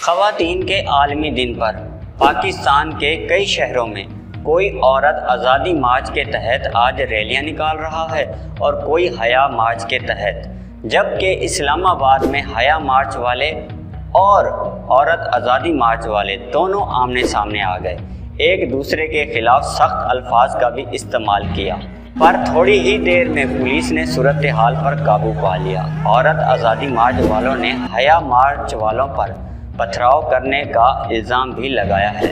ख़वातीन के आलमी दिन पर पाकिस्तान के कई शहरों में कोई औरत आज़ादी मार्च के तहत आज रैलियां निकाल रहा है और कोई हया मार्च के तहत, जबकि इस्लामाबाद में हया मार्च वाले और औरत आज़ादी मार्च वाले दोनों आमने सामने आ गए, एक दूसरे के खिलाफ सख्त अल्फाज का भी इस्तेमाल किया, पर थोड़ी ही देर में पुलिस ने सूरत हाल पर काबू पा लिया। औरत आज़ादी मार्च वालों ने हया मार्च वालों पर पथराव करने का इल्ज़ाम भी लगाया है।